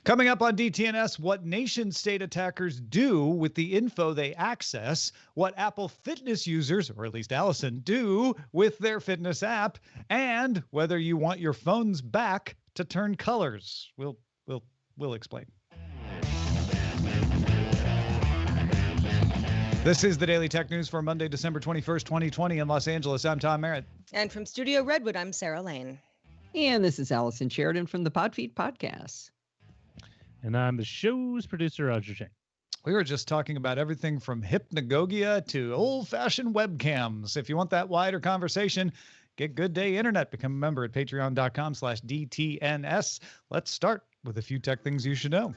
Coming up on DTNS, what nation-state attackers do with the info they access, what Apple Fitness users, or at least Allison, do with their fitness app, and whether you want your phones back to turn colors. We'll explain. This is the Daily Tech News for Monday, December 21st, 2020 in Los Angeles. I'm Tom Merritt. And from Studio Redwood, I'm Sarah Lane. And this is Allison Sheridan from the Podfeed Podcast. And I'm the show's producer, Roger Chang. We were just talking about everything from hypnagogia to old-fashioned webcams. If you want that wider conversation, get Good Day Internet. Become a member at patreon.com/DTNS. Let's start with a few tech things you should know.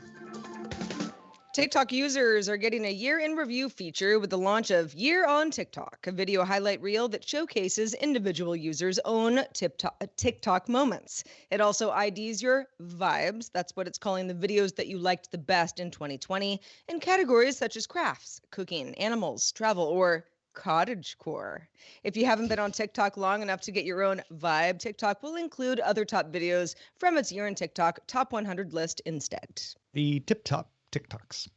TikTok users are getting a year in review feature with the launch of Year on TikTok, a video highlight reel that showcases individual users' own TikTok moments. It also IDs your vibes, that's what it's calling the videos that you liked the best in 2020, in categories such as crafts, cooking, animals, travel, or cottagecore. If you haven't been on TikTok long enough to get your own vibe, TikTok will include other top videos from its Year in TikTok Top 100 list instead. The tip-top TikToks.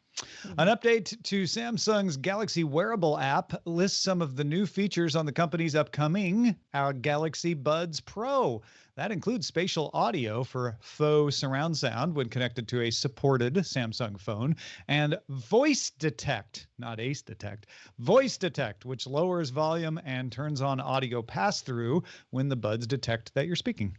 An update to Samsung's Galaxy wearable app lists some of the new features on the company's upcoming Galaxy Buds Pro. That includes spatial audio for faux surround sound when connected to a supported Samsung phone, and voice detect, not ace detect, voice detect, which lowers volume and turns on audio pass-through when the buds detect that you're speaking.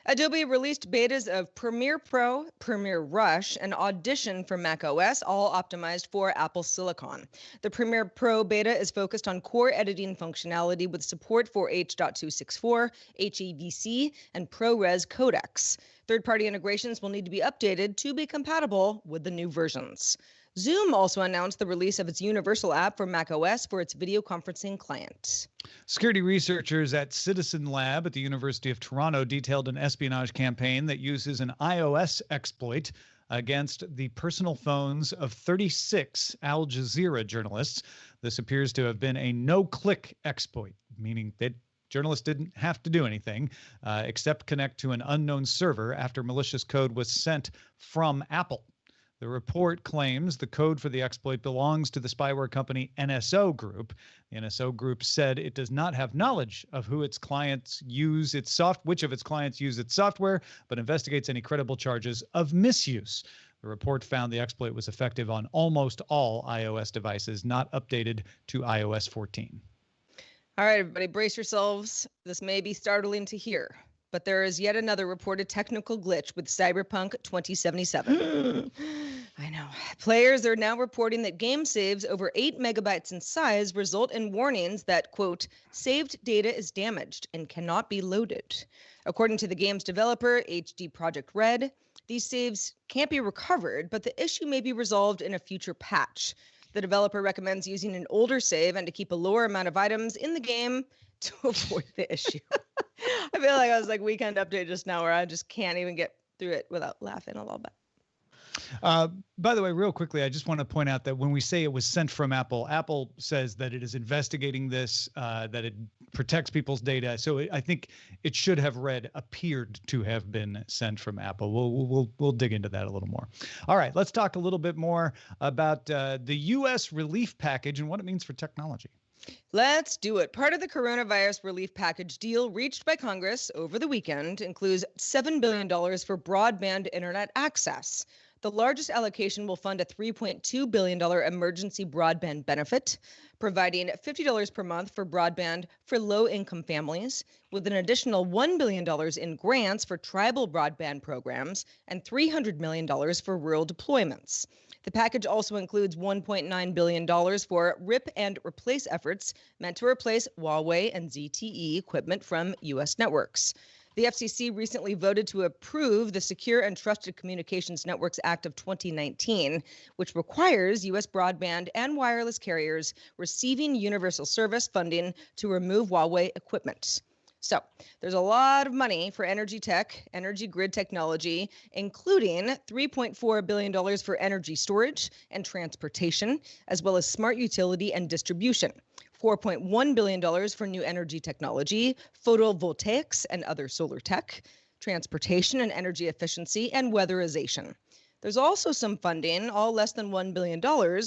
Adobe released betas of Premiere Pro, Premiere Rush, and Audition for macOS, all optimized for Apple Silicon. The Premiere Pro beta is focused on core editing functionality with support for H.264, HEVC, and ProRes codecs. Third-party integrations will need to be updated to be compatible with the new versions. Zoom also announced the release of its universal app for macOS for its video conferencing client. Security researchers at Citizen Lab at the University of Toronto detailed an espionage campaign that uses an iOS exploit against the personal phones of 36 Al Jazeera journalists. This appears to have been a no-click exploit, meaning that journalists didn't have to do anything except connect to an unknown server after malicious code was sent from Apple. The report claims the code for the exploit belongs to the spyware company NSO Group. The NSO Group said it does not have knowledge of which of its clients use its software, but investigates any credible charges of misuse. The report found the exploit was effective on almost all iOS devices, not updated to iOS 14. All right, everybody, brace yourselves. This may be startling to hear, but there is yet another reported technical glitch with Cyberpunk 2077. I know. Players are now reporting that game saves over 8 megabytes in size result in warnings that, quote, saved data is damaged and cannot be loaded. According to the game's developer, HD Projekt Red, these saves can't be recovered, but the issue may be resolved in a future patch. The developer recommends using an older save and to keep a lower amount of items in the game to avoid the issue. I feel like I was like Weekend Update just now where I just can't even get through it without laughing a little bit. By the way, real quickly, I just want to point out that when we say it was sent from Apple, Apple says that it is investigating this, that it protects people's data. So I think it should have read appeared to have been sent from Apple. We'll dig into that a little more. All right, let's talk a little bit more about the U.S. relief package and what it means for technology. Let's do it. Part of the coronavirus relief package deal reached by Congress over the weekend includes $7 billion for broadband internet access. The largest allocation will fund a $3.2 billion emergency broadband benefit, providing $50 per month for broadband for low-income families, with an additional $1 billion in grants for tribal broadband programs and $300 million for rural deployments. The package also includes $1.9 billion for rip and replace efforts meant to replace Huawei and ZTE equipment from U.S. networks. The FCC recently voted to approve the Secure and Trusted Communications Networks Act of 2019, which requires U.S. broadband and wireless carriers receiving universal service funding to remove Huawei equipment. So there's a lot of money for energy tech, energy grid technology, including $3.4 billion for energy storage and transportation, as well as smart utility and distribution. $4.1 billion for new energy technology, photovoltaics, and other solar tech, transportation and energy efficiency, and weatherization. There's also some funding, all less than $1 billion,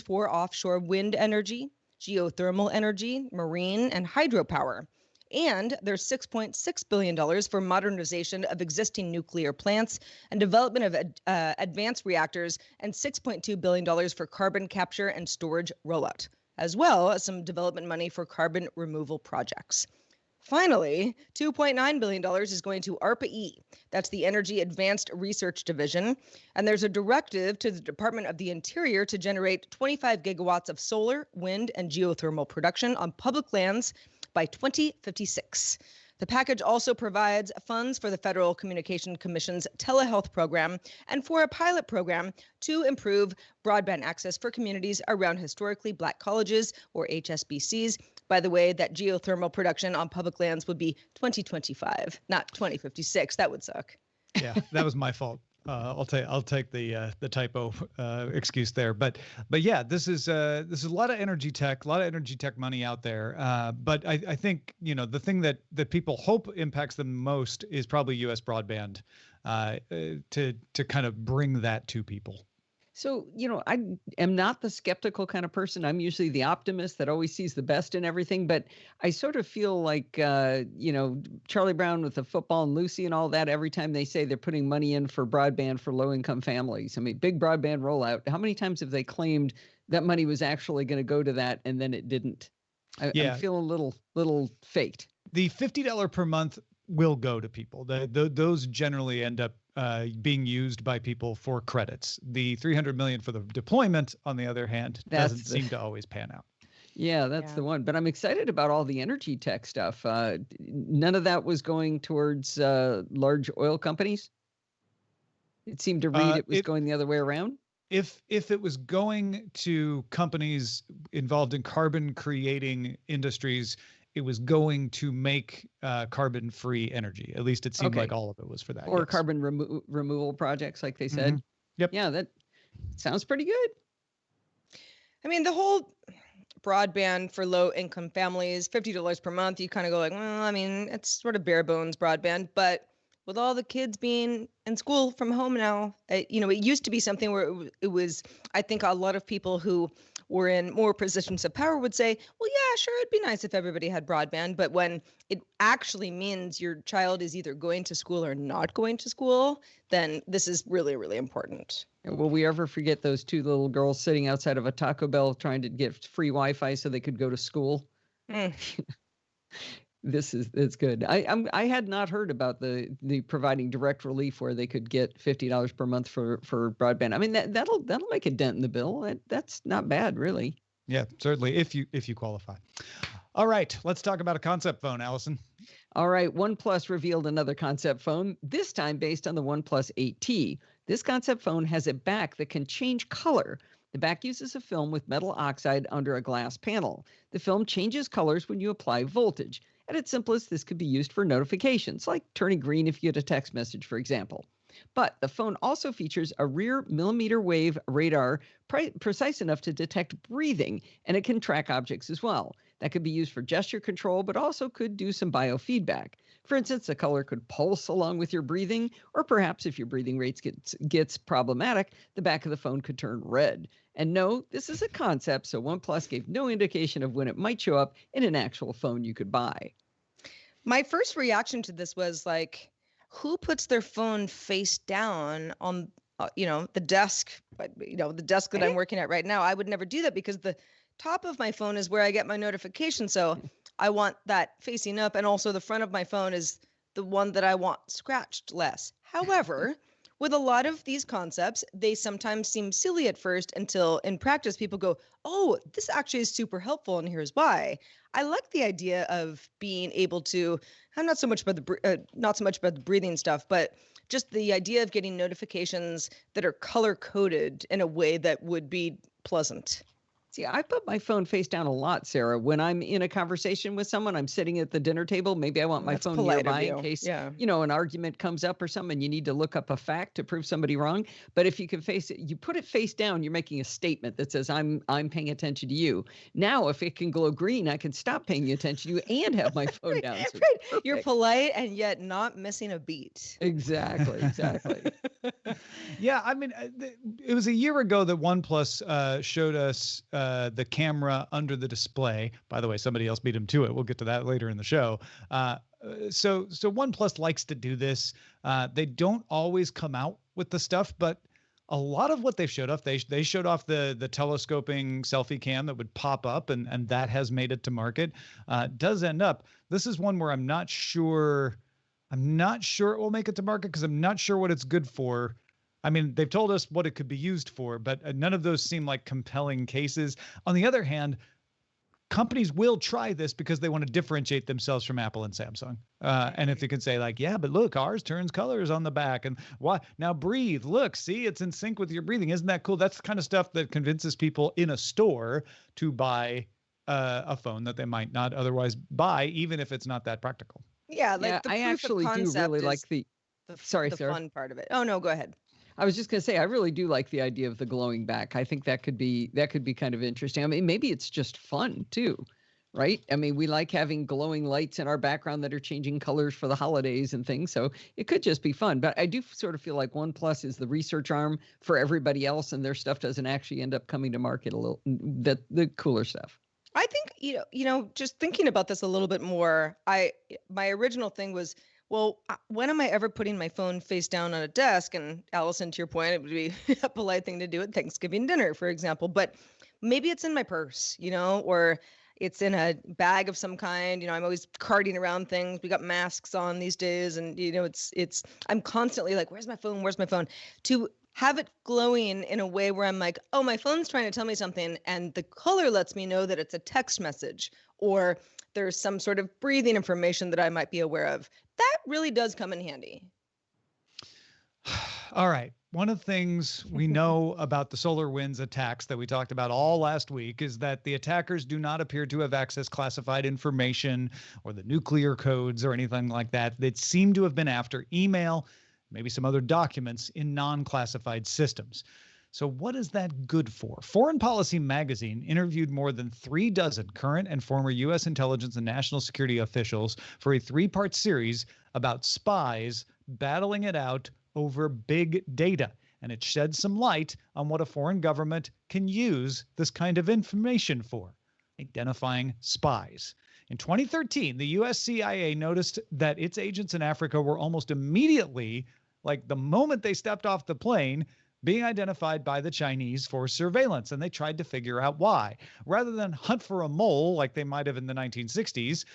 for offshore wind energy, geothermal energy, marine, and hydropower. And there's $6.6 billion for modernization of existing nuclear plants and development of advanced reactors, and $6.2 billion for carbon capture and storage rollout, as well as some development money for carbon removal projects. Finally, $2.9 billion is going to ARPA-E. That's the Energy Advanced Research Division. And there's a directive to the Department of the Interior to generate 25 gigawatts of solar, wind, and geothermal production on public lands by 2056. The package also provides funds for the Federal Communications Commission's telehealth program and for a pilot program to improve broadband access for communities around historically Black colleges, or HSBCs. By the way, that geothermal production on public lands would be 2025, not 2056. That would suck. Yeah, that was my fault. I'll take the typo excuse there, but yeah, this is a lot of energy tech money out there. But I think the thing that people hope impacts them most is probably U.S. broadband, to kind of bring that to people. So, I am not the skeptical kind of person. I'm usually the optimist that always sees the best in everything. But I sort of feel like, Charlie Brown with the football and Lucy and all that, every time they say they're putting money in for broadband for low-income families. I mean, big broadband rollout. How many times have they claimed that money was actually going to go to that and then it didn't? I'm feeling a little faked. The $50 per month will go to people. Those generally end up being used by people for credits. The $300 million for the deployment, on the other hand, doesn't seem to always pan out. Yeah, that's the one. But I'm excited about all the energy tech stuff. None of that was going towards large oil companies. It seemed to read it was going the other way around. If it was going to companies involved in carbon creating industries, it was going to make carbon-free energy. At least it seemed like all of it was for that. Or carbon removal projects, like they said. Mm-hmm. Yep. Yeah, that sounds pretty good. I mean, the whole broadband for low-income families, $50 per month, you kind of go like, well, I mean, it's sort of bare bones broadband. But with all the kids being in school from home now, it used to be something where it was, I think a lot of people who were in more positions of power would say, well, yeah, sure, it'd be nice if everybody had broadband. But when it actually means your child is either going to school or not going to school, then this is really, really important. Will we ever forget those two little girls sitting outside of a Taco Bell trying to get free Wi-Fi so they could go to school? It's good. I had not heard about the providing direct relief where they could get $50 per month for broadband. I mean, that'll make a dent in the bill. That's not bad, really. Yeah, certainly if you qualify. All right, let's talk about a concept phone, Allison. All right, OnePlus revealed another concept phone, this time based on the OnePlus 8T. This concept phone has a back that can change color. The back uses a film with metal oxide under a glass panel. The film changes colors when you apply voltage. At its simplest, this could be used for notifications, like turning green if you get a text message, for example. But the phone also features a rear millimeter wave radar precise enough to detect breathing, and it can track objects as well. That could be used for gesture control, but also could do some biofeedback. For instance, the color could pulse along with your breathing, or perhaps if your breathing rates gets problematic, the back of the phone could turn red. And no, this is a concept, so OnePlus gave no indication of when it might show up in an actual phone you could buy. My first reaction to this was like, who puts their phone face down on, the desk, the desk that I'm working at right now? I would never do that because the top of my phone is where I get my notifications. So I want that facing up. And also the front of my phone is the one that I want scratched less. However, with a lot of these concepts, they sometimes seem silly at first until in practice people go, oh, this actually is super helpful. And here's why. I like the idea of being able to, I'm not so much about the breathing stuff, but just the idea of getting notifications that are color coded in a way that would be pleasant. See, I put my phone face down a lot, Sarah. When I'm in a conversation with someone, I'm sitting at the dinner table. Maybe I want my That's phone polite of nearby in you. case, Yeah. an argument comes up or something and you need to look up a fact to prove somebody wrong. But if you can you put it face down, you're making a statement that says, I'm paying attention to you. Now, if it can glow green, I can stop paying attention to you and have my phone Right, down. So right. You're polite and yet not missing a beat. Exactly. Yeah, I mean, it was a year ago that OnePlus showed us the camera under the display. By the way, somebody else beat him to it. We'll get to that later in the show. So OnePlus likes to do this. They don't always come out with the stuff, but a lot of what they showed off, they showed off the telescoping selfie cam that would pop up, and that has made it to market. Does end up. This is one where I'm not sure it will make it to market because I'm not sure what it's good for. I mean, they've told us what it could be used for, but none of those seem like compelling cases. On the other hand, companies will try this because they want to differentiate themselves from Apple and Samsung. And if you can say like, yeah, but look, ours turns colors on the back, and why now breathe, look, see, it's in sync with your breathing. Isn't that cool? That's the kind of stuff that convinces people in a store to buy a phone that they might not otherwise buy, even if it's not that practical. Yeah, like the I proof of actually do concept really is like the sorry, the Sarah. fun part of it. Oh no, go ahead. I was just going to say, I really do like the idea of the glowing back. I think that could be kind of interesting. I mean, maybe it's just fun too, right? I mean, we like having glowing lights in our background that are changing colors for the holidays and things. So it could just be fun. But I do sort of feel like OnePlus is the research arm for everybody else, and their stuff doesn't actually end up coming to market the cooler stuff. I think, just thinking about this a little bit more, my original thing was, well, when am I ever putting my phone face down on a desk? And Allison, to your point, it would be a polite thing to do at Thanksgiving dinner, for example. But maybe it's in my purse, or it's in a bag of some kind. I'm always carting around things. We got masks on these days, and I'm constantly like, where's my phone? Where's my phone? To have it glowing in a way where I'm like, oh, my phone's trying to tell me something, and the color lets me know that it's a text message, or there's some sort of breathing information that I might be aware of. That really does come in handy. All right. One of the things we know about the SolarWinds attacks that we talked about all last week is that the attackers do not appear to have accessed classified information or the nuclear codes or anything like that. They seem to have been after email, maybe some other documents in non-classified systems. So what is that good for? Foreign Policy magazine interviewed more than 36 current and former U.S. intelligence and national security officials for a 3-part series about spies battling it out over big data. And it sheds some light on what a foreign government can use this kind of information for: identifying spies. In 2013, the U.S. CIA noticed that its agents in Africa were almost immediately, like the moment they stepped off the plane, being identified by the Chinese for surveillance, and they tried to figure out why. Rather than hunt for a mole like they might have in the 1960s,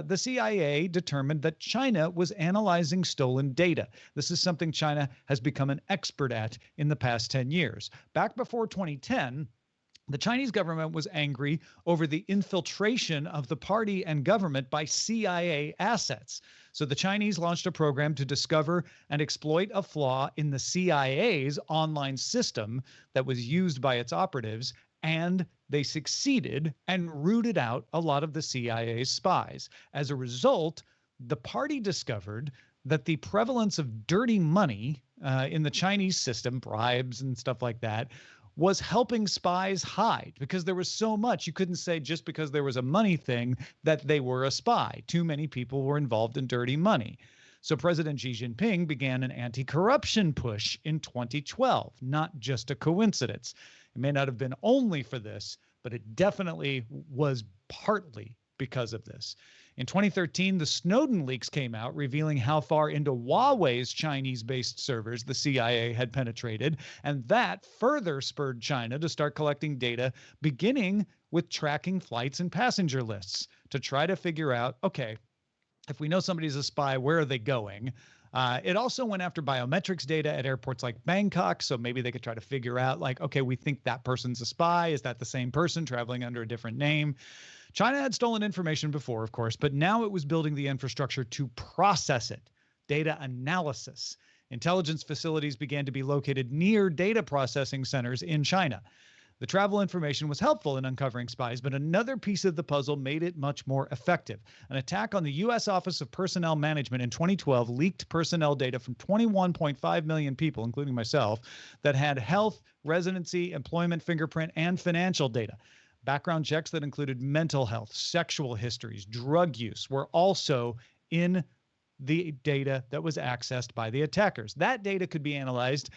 the CIA determined that China was analyzing stolen data. This is something China has become an expert at in the past 10 years. Back before 2010, the Chinese government was angry over the infiltration of the party and government by CIA assets. So the Chinese launched a program to discover and exploit a flaw in the CIA's online system that was used by its operatives, and they succeeded and rooted out a lot of the CIA's spies. As a result, the party discovered that the prevalence of dirty money in the Chinese system, bribes and stuff like that, was helping spies hide, because there was so much. You couldn't say just because there was a money thing that they were a spy. Too many people were involved in dirty money. So President Xi Jinping began an anti-corruption push in 2012, not just a coincidence. It may not have been only for this, but it definitely was partly because of this. In 2013, the Snowden leaks came out, revealing how far into Huawei's Chinese-based servers the CIA had penetrated, and that further spurred China to start collecting data, beginning with tracking flights and passenger lists to try to figure out, okay, if we know somebody's a spy, where are they going? It also went after biometrics data at airports like Bangkok, so maybe they could try to figure out, like, okay, we think that person's a spy. Is that the same person traveling under a different name? China had stolen information before, of course, but now it was building the infrastructure to process it. Data analysis. Intelligence facilities began to be located near data processing centers in China. The travel information was helpful in uncovering spies, but another piece of the puzzle made it much more effective. An attack on the U.S. Office of Personnel Management in 2012 leaked personnel data from 21.5 million people, including myself, that had health, residency, employment, fingerprint, and financial data. Background checks that included mental health, sexual histories, drug use were also in the data that was accessed by the attackers. That data could be analyzed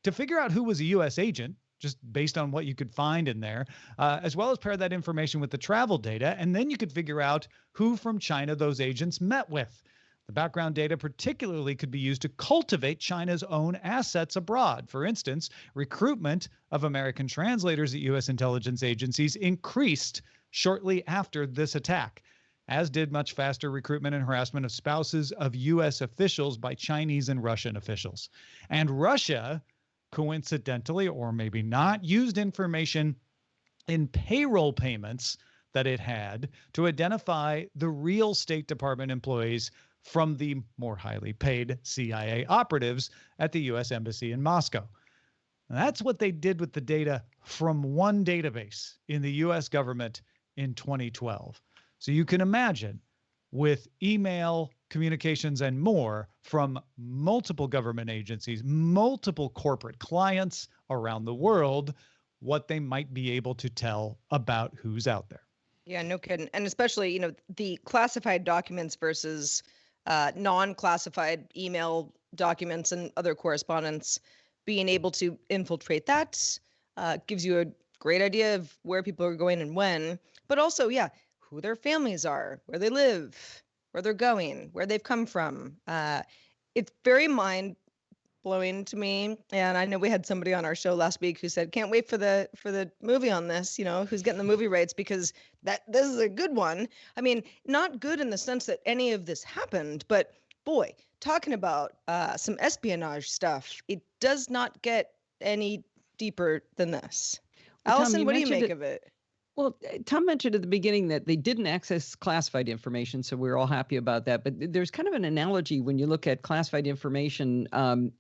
to figure out who was a U.S. agent, just based on what you could find in there, as well as pair that information with the travel data, and then you could figure out who from China those agents met with. The background data particularly could be used to cultivate China's own assets abroad. For instance, recruitment of American translators at U.S. intelligence agencies increased shortly after this attack, as did much faster recruitment and harassment of spouses of U.S. officials by Chinese and Russian officials. And Russia, coincidentally, or maybe not, used information in payroll payments that it had to identify the real State Department employees from the more highly paid CIA operatives at the U.S. Embassy in Moscow. And that's what they did with the data from one database in the U.S. government in 2012. So you can imagine, with email communications and more from multiple government agencies, multiple corporate clients around the world, what they might be able to tell about who's out there. Yeah, no kidding. And especially, the classified documents versus non-classified email documents and other correspondence, being able to infiltrate that gives you a great idea of where people are going and when, but also, yeah, who their families are, where they live, where they're going, where they've come from. It's very mind-blowing to me. And I know we had somebody on our show last week who said, can't wait for the movie on this, who's getting the movie rights, because this is a good one. I mean, not good in the sense that any of this happened, but boy, talking about some espionage stuff, it does not get any deeper than this. Well, Allison, Tom, what do you make of it? Well, Tom mentioned at the beginning that they didn't access classified information, so we're all happy about that. But there's kind of an analogy when you look at classified information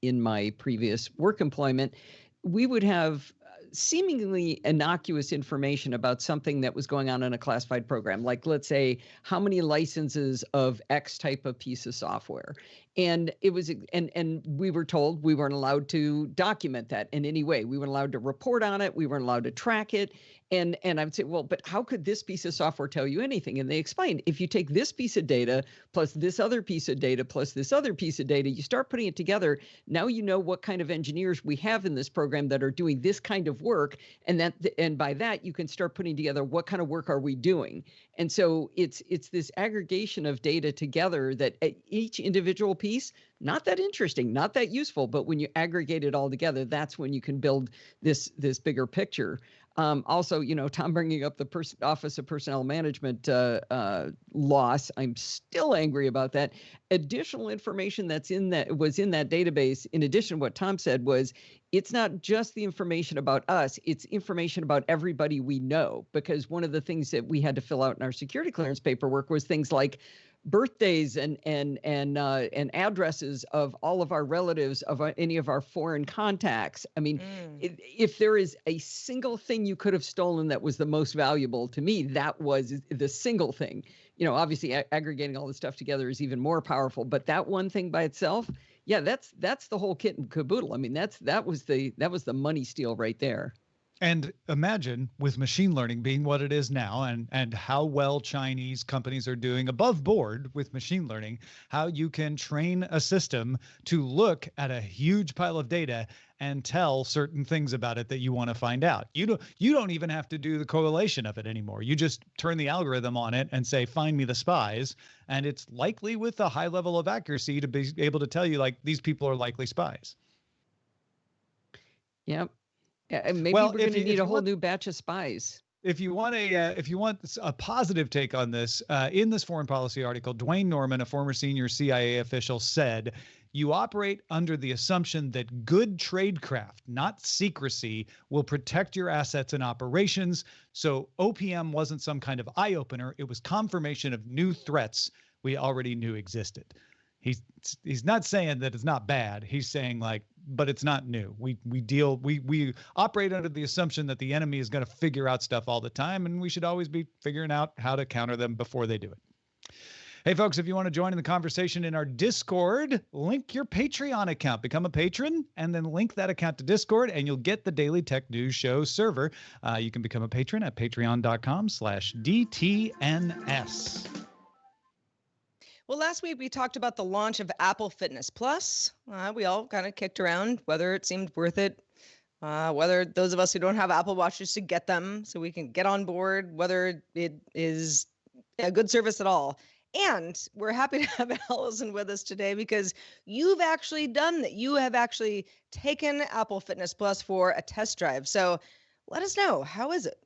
in my previous work employment. We would have seemingly innocuous information about something that was going on in a classified program, like, let's say, how many licenses of X type of piece of software. And it was, and we were told we weren't allowed to document that in any way. We weren't allowed to report on it. We weren't allowed to track it. And I would say, well, but how could this piece of software tell you anything? And they explained, if you take this piece of data plus this other piece of data plus this other piece of data, you start putting it together. Now you know what kind of engineers we have in this program that are doing this kind of work. And by that, you can start putting together what kind of work are we doing. And so it's this aggregation of data together that each individual piece, not that interesting, not that useful, but when you aggregate it all together, that's when you can build this bigger picture. Also, Tom bringing up the Office of Personnel Management loss, I'm still angry about that. Additional information was in that database, in addition to what Tom said, was it's not just the information about us, it's information about everybody we know. Because one of the things that we had to fill out in our security clearance paperwork was things like birthdays and addresses of all of our relatives, of any of our foreign contacts. I mean, if there is a single thing you could have stolen that was the most valuable to me, that was the single thing. Obviously aggregating all this stuff together is even more powerful, but that one thing by itself, yeah, that's the whole kit and caboodle. I mean, that was the money steal right there. And imagine, with machine learning being what it is now, and how well Chinese companies are doing above board with machine learning, how you can train a system to look at a huge pile of data and tell certain things about it that you want to find out. You don't even have to do the correlation of it anymore. You just turn the algorithm on it and say, find me the spies. And it's likely with a high level of accuracy to be able to tell you, like, these people are likely spies. Yep. Yeah, maybe we're going to need a whole new batch of spies. If you want a positive take on this, in this foreign policy article, Dwayne Norman, a former senior CIA official, said, "You operate under the assumption that good tradecraft, not secrecy, will protect your assets and operations. So OPM wasn't some kind of eye-opener. It was confirmation of new threats we already knew existed." He's not saying that it's not bad. He's saying, like, but it's not new. We operate under the assumption that the enemy is going to figure out stuff all the time, and we should always be figuring out how to counter them before they do it. Hey, folks, if you want to join in the conversation in our Discord, link your Patreon account. Become a patron and then link that account to Discord, and you'll get the Daily Tech News Show server. You can become a patron at patreon.com/DTNS. Well, last week we talked about the launch of Apple Fitness Plus. We all kind of kicked around whether it seemed worth it, whether those of us who don't have Apple Watches should get them so we can get on board, whether it is a good service at all. And we're happy to have Allison with us today because you've actually done that. You have actually taken Apple Fitness Plus for a test drive. So let us know, how is it?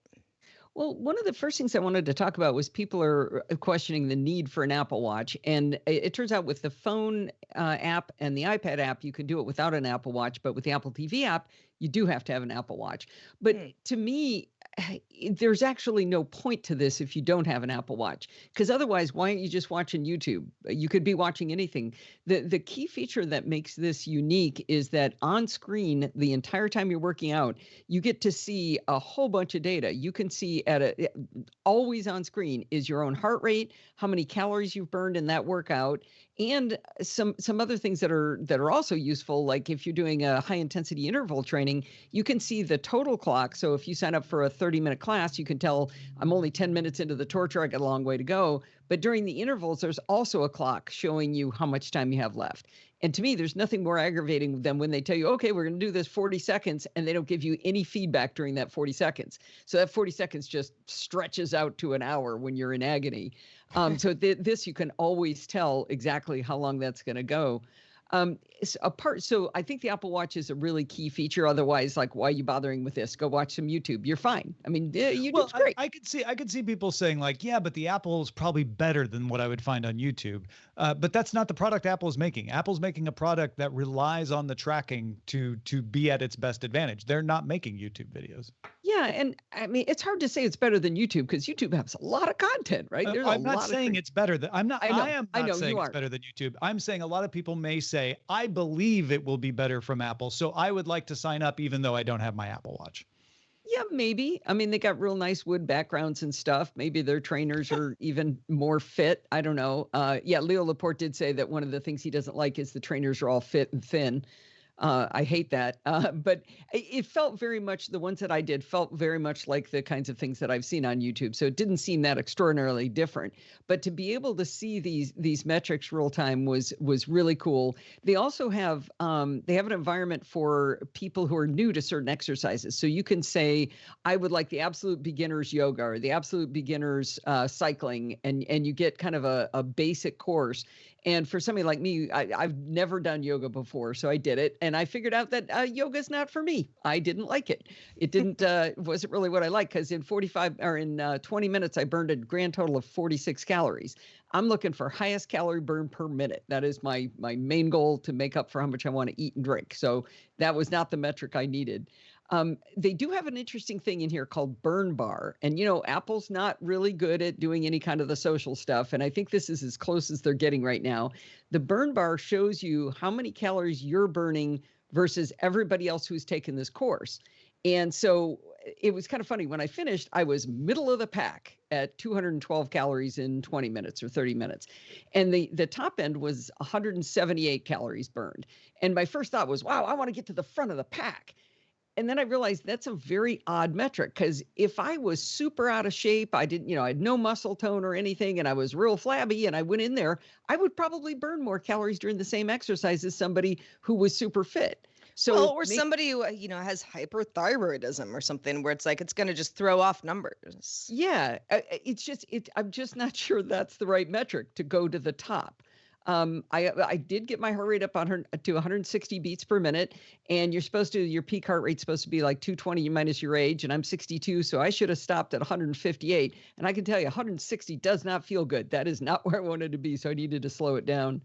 Well, one of the first things I wanted to talk about was people are questioning the need for an Apple Watch. And it turns out with the phone app and the iPad app, you can do it without an Apple Watch. But with the Apple TV app, you do have to have an Apple Watch. But to me, there's actually no point to this if you don't have an Apple Watch, because otherwise, why aren't you just watching YouTube? You could be watching anything. The key feature that makes this unique is that on screen, the entire time you're working out, you get to see a whole bunch of data. You can see always on screen is your own heart rate, how many calories you've burned in that workout, and some other things that are also useful. Like if you're doing a high intensity interval training, you can see the total clock. So if you sign up for a 30-minute class, you can tell I'm only 10 minutes into the torture. I got a long way to go. But during the intervals, there's also a clock showing you how much time you have left. And to me, there's nothing more aggravating than when they tell you, okay, we're going to do this 40 seconds, and they don't give you any feedback during that 40 seconds. So that 40 seconds just stretches out to an hour when you're in agony. So this, you can always tell exactly how long that's going to go. So I think the Apple Watch is a really key feature. Otherwise, like, why are you bothering with this? Go watch some YouTube. You're fine. I mean, YouTube's great. I could see people saying like, yeah, but the Apple is probably better than what I would find on YouTube. But that's not the product Apple is making. Apple's making a product that relies on the tracking to be at its best advantage. They're not making YouTube videos. Yeah, and I mean, it's hard to say it's better than YouTube because YouTube has a lot of content, right? I'm not saying it's better than I am not saying it's are. better than YouTube. I'm saying a lot of people may say, I believe it will be better from Apple, so I would like to sign up even though I don't have my Apple Watch. Yeah, maybe. I mean, they got real nice wood backgrounds and stuff. Maybe their trainers are even more fit. I don't know. Yeah, Leo Laporte did say that one of the things he doesn't like is the trainers are all fit and thin. I hate that. But it felt very much, the ones that I did felt very much like the kinds of things that I've seen on YouTube. So it didn't seem that extraordinarily different. But to be able to see these metrics real time was really cool. They also have an environment for people who are new to certain exercises. So you can say, I would like the absolute beginners yoga or the absolute beginners cycling, and you get kind of a basic course. And for somebody like me, I've never done yoga before, so I did it. And I figured out that yoga is not for me. I didn't like it. It wasn't really what I liked, because in 20 minutes, I burned a grand total of 46 calories. I'm looking for highest calorie burn per minute. That is my main goal, to make up for how much I want to eat and drink. So that was not the metric I needed. They do have an interesting thing in here called Burn Bar. And, Apple's not really good at doing any kind of the social stuff. And I think this is as close as they're getting right now. The Burn Bar shows you how many calories you're burning versus everybody else who's taken this course. And so it was kind of funny. When I finished, I was middle of the pack at 212 calories in 20 minutes or 30 minutes. And the top end was 178 calories burned. And my first thought was, wow, I want to get to the front of the pack. And then I realized that's a very odd metric, because if I was super out of shape, I had no muscle tone or anything, and I was real flabby and I went in there, I would probably burn more calories during the same exercise as somebody who was super fit. So, somebody who, has hyperthyroidism or something, where it's like, it's going to just throw off numbers. Yeah, I'm just not sure that's the right metric to go to the top. I did get my heart rate up to 160 beats per minute, and your peak heart rate's supposed to be like 220 minus your age, and I'm 62, so I should have stopped at 158. And I can tell you, 160 does not feel good. That is not where I wanted to be, so I needed to slow it down.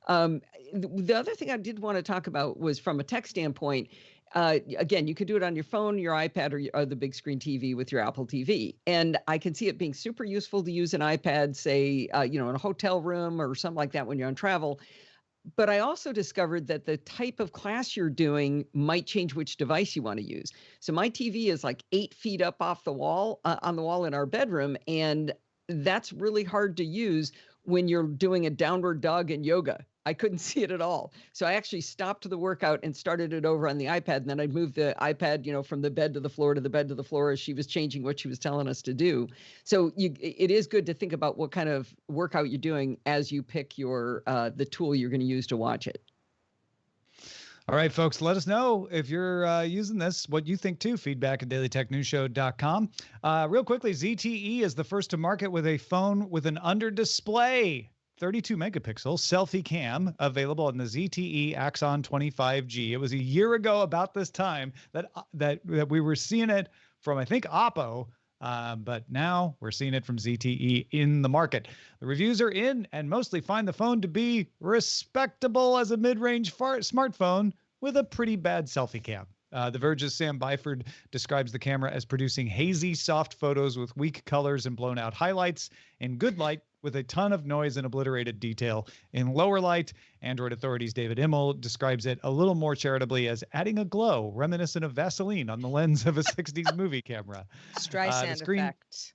The other thing I did want to talk about was from a tech standpoint. Again, you could do it on your phone, your iPad, or the big screen TV with your Apple TV. And I can see it being super useful to use an iPad, say, in a hotel room or something like that when you're on travel. But I also discovered that the type of class you're doing might change which device you want to use. So my TV is like 8 feet up off the wall, on the wall in our bedroom. And that's really hard to use when you're doing a downward dog in yoga. I couldn't see it at all. So I actually stopped the workout and started it over on the iPad. And then I'd move the iPad, from the bed to the floor to the bed to the floor as she was changing what she was telling us to do. So it is good to think about what kind of workout you're doing as you pick your the tool you're going to use to watch it. All right, folks, let us know if you're using this, what you think too. Feedback at dailytechnewsshow.com. Real quickly, ZTE is the first to market with a phone with an under display 32 megapixel selfie cam available on the ZTE Axon 25G. It was a year ago about this time that we were seeing it from, I think, Oppo, but now we're seeing it from ZTE in the market. The reviews are in and mostly find the phone to be respectable as a mid-range smartphone with a pretty bad selfie cam. The Verge's Sam Byford describes the camera as producing hazy, soft photos with weak colors and blown out highlights in good light, with a ton of noise and obliterated detail in lower light. Android Authority's David Immel describes it a little more charitably as adding a glow reminiscent of Vaseline on the lens of a 60s movie camera. Streisand effect.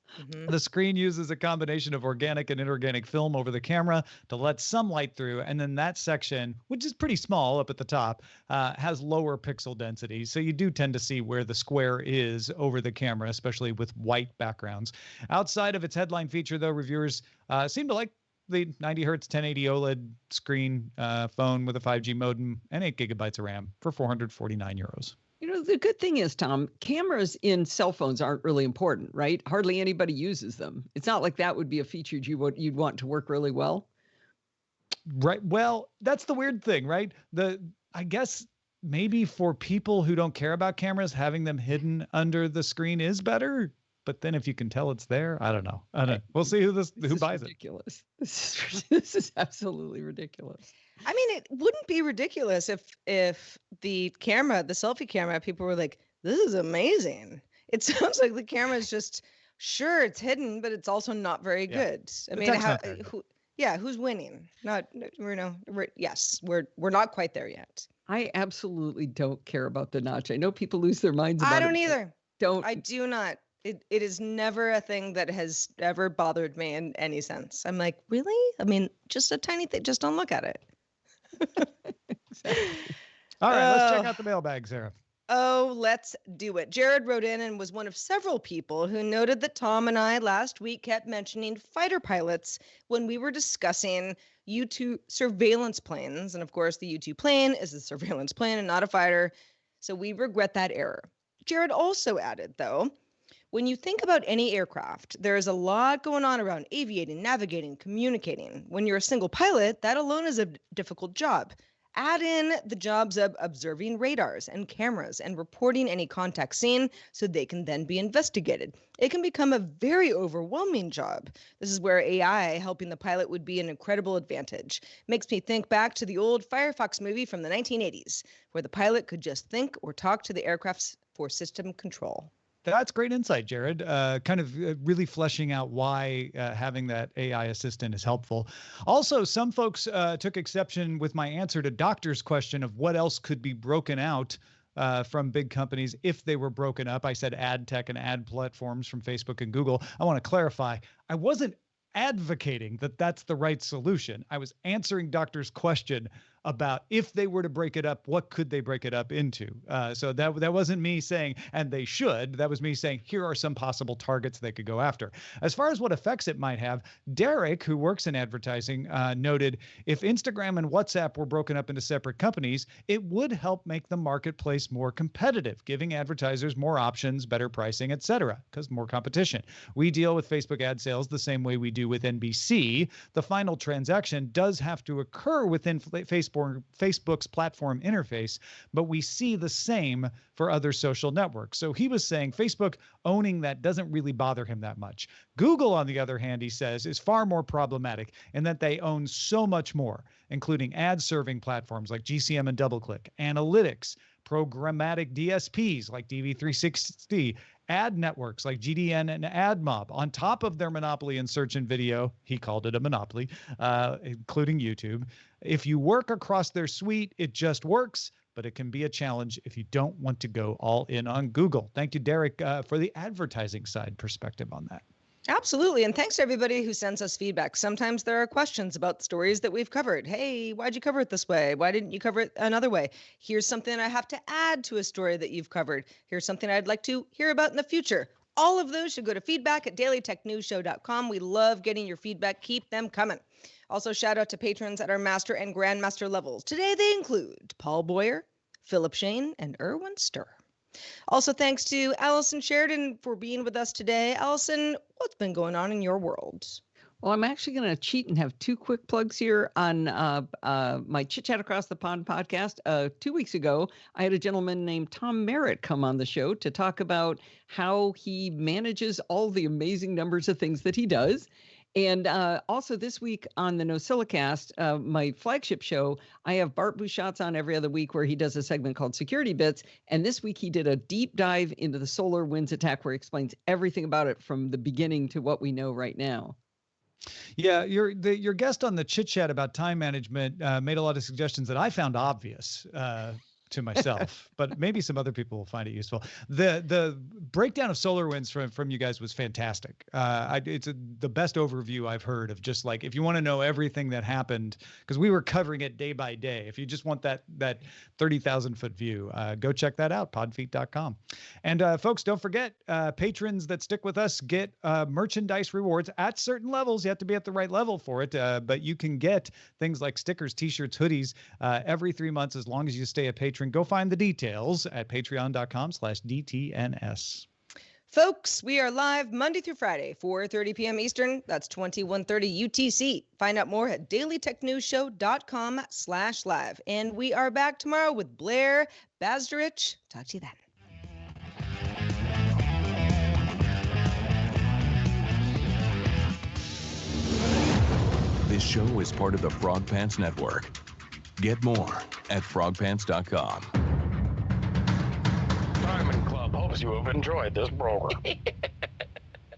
The screen uses a combination of organic and inorganic film over the camera to let some light through. And then that section, which is pretty small up at the top, has lower pixel density. So you do tend to see where the square is over the camera, especially with white backgrounds. Outside of its headline feature, though, reviewers seem to like the 90 hertz 1080 OLED screen phone with a 5G modem and 8 gigabytes of RAM for €449. The good thing is, Tom, cameras in cell phones aren't really important, right? Hardly anybody uses them. It's not like that would be a feature you'd want to work really well. Right. Well, that's the weird thing, right? I guess maybe for people who don't care about cameras, having them hidden under the screen is better. But then if you can tell it's there, I don't know. We'll see who buys ridiculous. This is absolutely ridiculous. I mean, it wouldn't be ridiculous if the selfie camera, people were like, this is amazing. It sounds like the camera is just, sure, it's hidden, but it's also not very good. I mean, who's winning? We're not quite there yet. I absolutely don't care about the notch. I know people lose their minds about it. I don't either. I do not. It is never a thing that has ever bothered me in any sense. I'm like, really? I mean, just a tiny thing. Just don't look at it. Exactly. All right, let's check out the mailbag, Sarah. Oh, let's do it. Jared wrote in and was one of several people who noted that Tom and I last week kept mentioning fighter pilots when we were discussing U-2 surveillance planes. And of course, the U-2 plane is a surveillance plane and not a fighter. So we regret that error. Jared also added, though, when you think about any aircraft, there is a lot going on around aviating, navigating, communicating. When you're a single pilot, that alone is a difficult job. Add in the jobs of observing radars and cameras and reporting any contact seen so they can then be investigated. It can become a very overwhelming job. This is where AI helping the pilot would be an incredible advantage. Makes me think back to the old Firefox movie from the 1980s, where the pilot could just think or talk to the aircraft for system control. That's great insight, Jared. Kind of really fleshing out why having that AI assistant is helpful. Also, some folks took exception with my answer to Doctor's question of what else could be broken out from big companies if they were broken up. I said ad tech and ad platforms from Facebook and Google. I want to clarify. I wasn't advocating that that's the right solution. I was answering Doctor's question about if they were to break it up, what could they break it up into? So that wasn't me saying, and they should. That was me saying, here are some possible targets they could go after. As far as what effects it might have, Derek, who works in advertising, noted if Instagram and WhatsApp were broken up into separate companies, it would help make the marketplace more competitive, giving advertisers more options, better pricing, etc., because more competition. We deal with Facebook ad sales the same way we do with NBC. The final transaction does have to occur within Facebook's platform interface, but we see the same for other social networks. So he was saying Facebook owning that doesn't really bother him that much. Google, on the other hand, he says, is far more problematic in that they own so much more, including ad-serving platforms like GCM and DoubleClick, analytics, programmatic DSPs like DV360, ad networks like GDN and AdMob on top of their monopoly in search and video. He called it a monopoly, including YouTube. If you work across their suite, it just works, but it can be a challenge if you don't want to go all in on Google. Thank you, Derek, for the advertising side perspective on that. Absolutely. And thanks to everybody who sends us feedback. Sometimes there are questions about stories that we've covered. Hey, why'd you cover it this way? Why didn't you cover it another way? Here's something I have to add to a story that you've covered. Here's something I'd like to hear about in the future. All of those should go to feedback@dailytechnewsshow.com. We love getting your feedback. Keep them coming. Also, shout out to patrons at our master and grandmaster levels. Today they include Paul Boyer, Philip Shane, and Erwin Sturr. Also, thanks to Allison Sheridan for being with us today. Allison, what's been going on in your world? Well, I'm actually going to cheat and have two quick plugs here on my Chit Chat Across the Pond podcast. 2 weeks ago, I had a gentleman named Tom Merritt come on the show to talk about how he manages all the amazing numbers of things that he does. And also this week on the NosillaCast, my flagship show, I have Bart Bouchatz on every other week where he does a segment called Security Bits. And this week he did a deep dive into the SolarWinds attack where he explains everything about it from the beginning to what we know right now. Yeah, your guest on the Chit Chat about time management made a lot of suggestions that I found obvious to myself, but maybe some other people will find it useful. The breakdown of SolarWinds from you guys was fantastic. It's the best overview I've heard of just like, if you want to know everything that happened, because we were covering it day by day. If you just want that 30,000 foot view, go check that out, podfeet.com. And folks, don't forget, patrons that stick with us get merchandise rewards at certain levels. You have to be at the right level for it, but you can get things like stickers, t-shirts, hoodies every 3 months as long as you stay a patron. Go find the details at patreon.com/DTNS. Folks, we are live Monday through Friday, 4:30 p.m. Eastern. That's 21:30 UTC. Find out more at dailytechnewsshow.com/live. And we are back tomorrow with Blair Bazdarich. Talk to you then. This show is part of the Frog Pants Network. Get more at frogpants.com. Diamond Club hopes you have enjoyed this program.